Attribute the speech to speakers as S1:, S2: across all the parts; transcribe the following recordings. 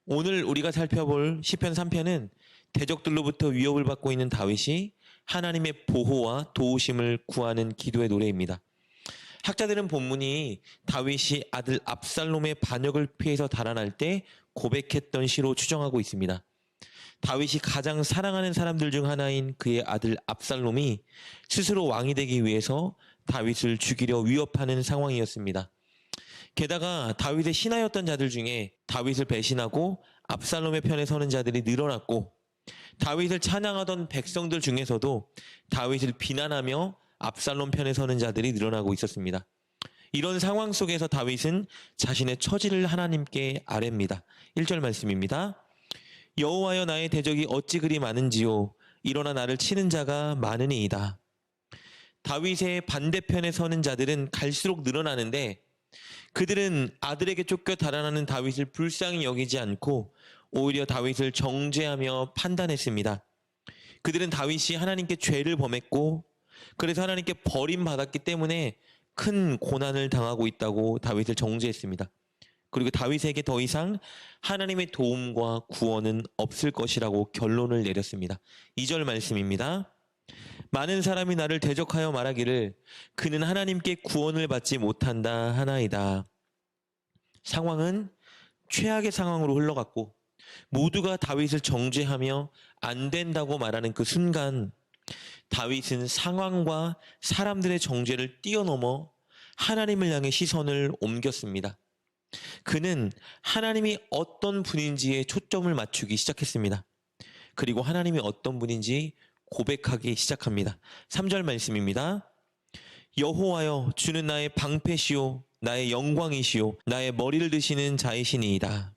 S1: 오늘 우리가 살펴볼 시편 3편은 대적들로부터 위협을 받고 있는 다윗이 하나님의 보호와 도우심을 구하는 기도의 노래입니다. 학자들은 본문이 다윗이 아들 압살롬의 반역을 피해서 달아날 때 고백했던 시로 추정하고 있습니다. 다윗이 가장 사랑하는 사람들 중 하나인 그의 아들 압살롬이 스스로 왕이 되기 위해서 다윗을 죽이려 위협하는 상황이었습니다. 게다가 다윗의 신하였던 자들 중에 다윗을 배신하고 압살롬의 편에 서는 자들이 늘어났고, 다윗을 찬양하던 백성들 중에서도 다윗을 비난하며 압살롬 편에 서는 자들이 늘어나고 있었습니다. 이런 상황 속에서 다윗은 자신의 처지를 하나님께 아뢰입니다. 1절 말씀입니다. 여호와여, 나의 대적이 어찌 그리 많은지요. 일어나 나를 치는 자가 많으니이다. 다윗의 반대편에 서는 자들은 갈수록 늘어나는데, 그들은 아들에게 쫓겨 달아나는 다윗을 불쌍히 여기지 않고 오히려 다윗을 정죄하며 판단했습니다. 그들은 다윗이 하나님께 죄를 범했고, 그래서 하나님께 버림받았기 때문에 큰 고난을 당하고 있다고 다윗을 정죄했습니다. 그리고 다윗에게 더 이상 하나님의 도움과 구원은 없을 것이라고 결론을 내렸습니다. 2절 말씀입니다. 많은 사람이 나를 대적하여 말하기를 그는 하나님께 구원을 받지 못한다 하나이다. 상황은 최악의 상황으로 흘러갔고, 모두가 다윗을 정죄하며 안 된다고 말하는 그 순간, 다윗은 상황과 사람들의 정죄를 뛰어넘어 하나님을 향해 시선을 옮겼습니다. 그는 하나님이 어떤 분인지에 초점을 맞추기 시작했습니다. 그리고 하나님이 어떤 분인지 고백하기 시작합니다. 3절 말씀입니다. 여호와여, 주는 나의 방패시오, 나의 영광이시오, 나의 머리를 드시는 자이시니이다.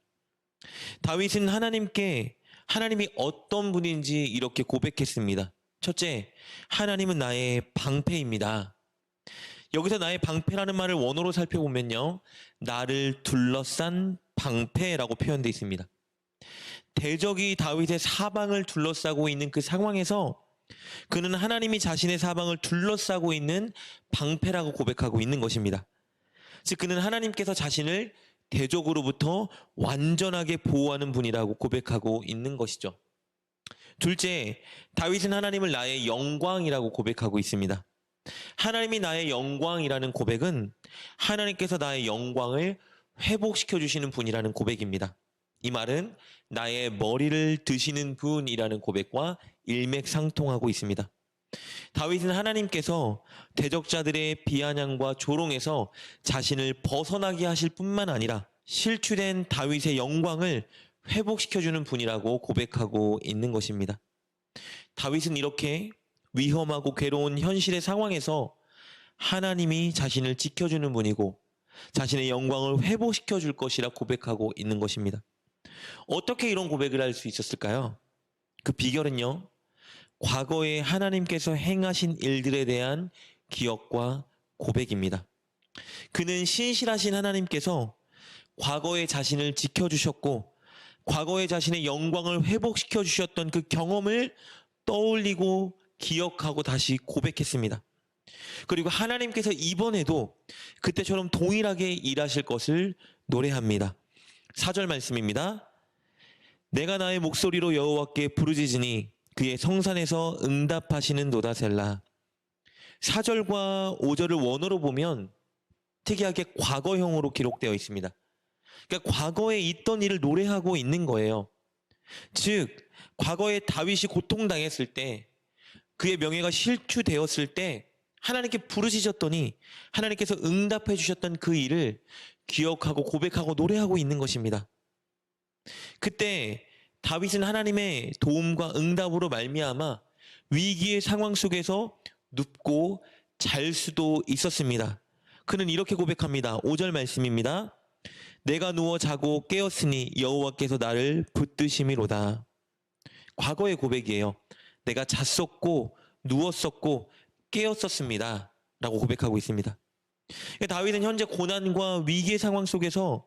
S1: 다윗은 하나님이 어떤 분인지 이렇게 고백했습니다. 첫째, 하나님은 나의 방패입니다. 여기서 나의 방패라는 말을 원어로 살펴보면요, 나를 둘러싼 방패라고 표현되어 있습니다. 대적이 다윗의 사방을 둘러싸고 있는 그 상황에서 그는 하나님이 자신의 사방을 둘러싸고 있는 방패라고 고백하고 있는 것입니다. 즉, 그는 하나님께서 자신을 대적으로부터 완전하게 보호하는 분이라고 고백하고 있는 것이죠. 둘째, 다윗은 하나님을 나의 영광이라고 고백하고 있습니다. 하나님이 나의 영광이라는 고백은 하나님께서 나의 영광을 회복시켜 주시는 분이라는 고백입니다. 이 말은 나의 머리를 드시는 분이라는 고백과 일맥상통하고 있습니다. 다윗은 하나님께서 대적자들의 비아냥과 조롱에서 자신을 벗어나게 하실 뿐만 아니라 실추된 다윗의 영광을 회복시켜주는 분이라고 고백하고 있는 것입니다. 다윗은 이렇게 위험하고 괴로운 현실의 상황에서 하나님이 자신을 지켜주는 분이고 자신의 영광을 회복시켜 줄 것이라 고백하고 있는 것입니다. 어떻게 이런 고백을 할 수 있었을까요? 그 비결은요, 과거에 하나님께서 행하신 일들에 대한 기억과 고백입니다. 그는 신실하신 하나님께서 과거에 자신을 지켜주셨고 과거에 자신의 영광을 회복시켜 주셨던 그 경험을 떠올리고 기억하고 다시 고백했습니다. 그리고 하나님께서 이번에도 그때처럼 동일하게 일하실 것을 노래합니다. 4절 말씀입니다. 내가 나의 목소리로 여호와께 부르짖으니 그의 성산에서 응답하시는도다 셀라. 4절과 5절을 원어로 보면 특이하게 과거형으로 기록되어 있습니다. 그러니까 과거에 있던 일을 노래하고 있는 거예요. 즉, 과거에 다윗이 고통당했을 때, 그의 명예가 실추되었을 때 하나님께 부르짖었더니 하나님께서 응답해 주셨던 그 일을 기억하고 고백하고 노래하고 있는 것입니다. 그때 다윗은 하나님의 도움과 응답으로 말미암아 위기의 상황 속에서 눕고 잘 수도 있었습니다. 그는 이렇게 고백합니다. 5절 말씀입니다. 내가 누워 자고 깨었으니 여호와께서 나를 붙드심이로다. 과거의 고백이에요. 내가 잤었고 누웠었고 깨었었습니다 라고 고백하고 있습니다. 다윗은 현재 고난과 위기의 상황 속에서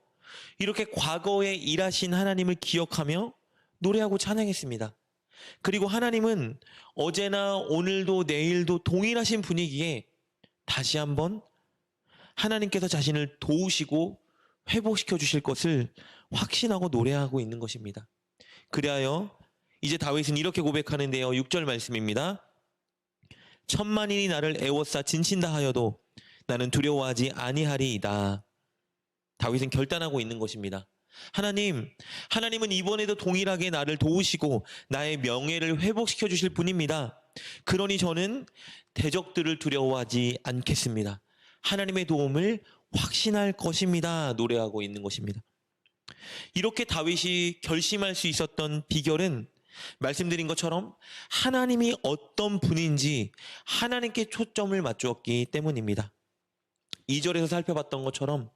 S1: 이렇게 과거에 일하신 하나님을 기억하며 노래하고 찬양했습니다. 그리고 하나님은 어제나 오늘도 내일도 동일하신 분이기에 다시 한번 하나님께서 자신을 도우시고 회복시켜 주실 것을 확신하고 노래하고 있는 것입니다. 그리하여 이제 다윗은 이렇게 고백하는데요. 6절 말씀입니다. 천만인이 나를 애워싸 진친다 하여도 나는 두려워하지 아니하리이다. 다윗은 결단하고 있는 것입니다. 하나님은 이번에도 동일하게 나를 도우시고 나의 명예를 회복시켜 주실 분입니다. 그러니 저는 대적들을 두려워하지 않겠습니다. 하나님의 도움을 확신할 것입니다. 노래하고 있는 것입니다. 이렇게 다윗이 결심할 수 있었던 비결은 말씀드린 것처럼 하나님이 어떤 분인지 하나님께 초점을 맞추었기 때문입니다. 2절에서 살펴봤던 것처럼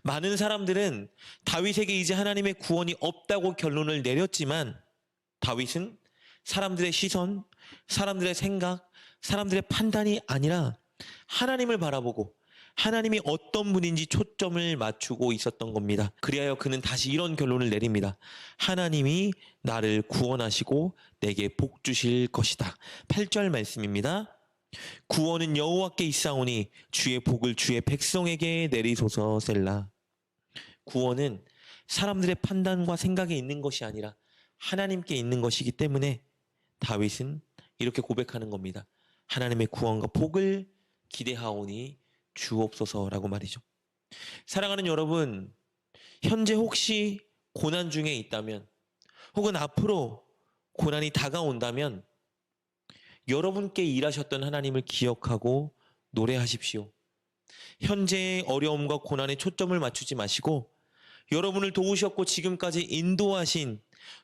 S1: 많은 사람들은 다윗에게 이제 하나님의 구원이 없다고 결론을 내렸지만 다윗은 사람들의 시선, 사람들의 생각, 사람들의 판단이 아니라 하나님을 바라보고 하나님이 어떤 분인지 초점을 맞추고 있었던 겁니다. 그리하여 그는 다시 이런 결론을 내립니다. 하나님이 나를 구원하시고 내게 복 주실 것이다. 8절 말씀입니다. 구원은 여호와께 있사오니 주의 복을 주의 백성에게 내리소서. 셀라. 구원은 사람들의 판단과 생각에 있는 것이 아니라 하나님께 있는 것이기 때문에 다윗은 이렇게 고백하는 겁니다. 하나님의 구원과 복을 기대하오니 주옵소서라고 말이죠. 사랑하는 여러분, 현재 혹시 고난 중에 있다면 혹은 앞으로 고난이 다가온다면 여러분께 일하셨던 하나님을 기억하고 노래하십시오. 현재의 어려움과 고난에 초점을 맞추지 마시고 여러분을 도우셨고 지금까지 인도하신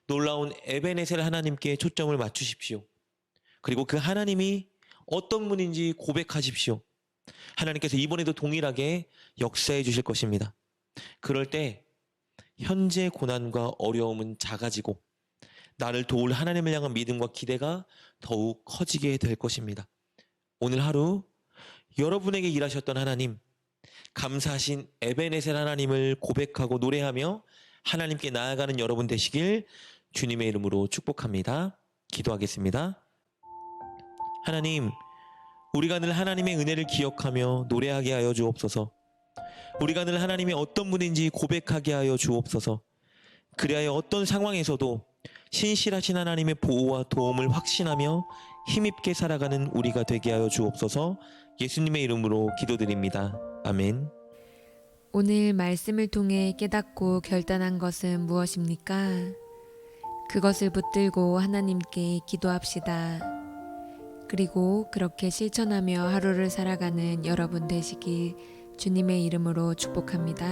S1: 놀라운 에베네셀 하나님께 초점을 맞추십시오. 그리고 그 하나님이 어떤 분인지 고백하십시오. 하나님께서 이번에도 동일하게 역사해 주실 것입니다. 그럴 때 현재 고난과 어려움은 작아지고 나를 도울 하나님을 향한 믿음과 기대가 더욱 커지게 될 것입니다. 오늘 하루 여러분에게 일하셨던 하나님, 감사하신 에베네셀 하나님을 고백하고 노래하며 하나님께 나아가는 여러분 되시길 주님의 이름으로 축복합니다. 기도하겠습니다. 하나님, 우리가 늘 하나님의 은혜를 기억하며 노래하게 하여 주옵소서. 우리가 늘 하나님이 어떤 분인지 고백하게 하여 주옵소서. 그리하여 어떤 상황에서도 신실하신 하나님의 보호와 도움을 확신하며 힘있게 살아가는 우리가 되게 하여 주옵소서. 예수님의 이름으로 기도드립니다. 아멘.
S2: 오늘 말씀을 통해 깨닫고 결단한 것은 무엇입니까? 그것을 붙들고 하나님께 기도합시다. 그리고 그렇게 실천하며 하루를 살아가는 여러분 되시길 주님의 이름으로 축복합니다.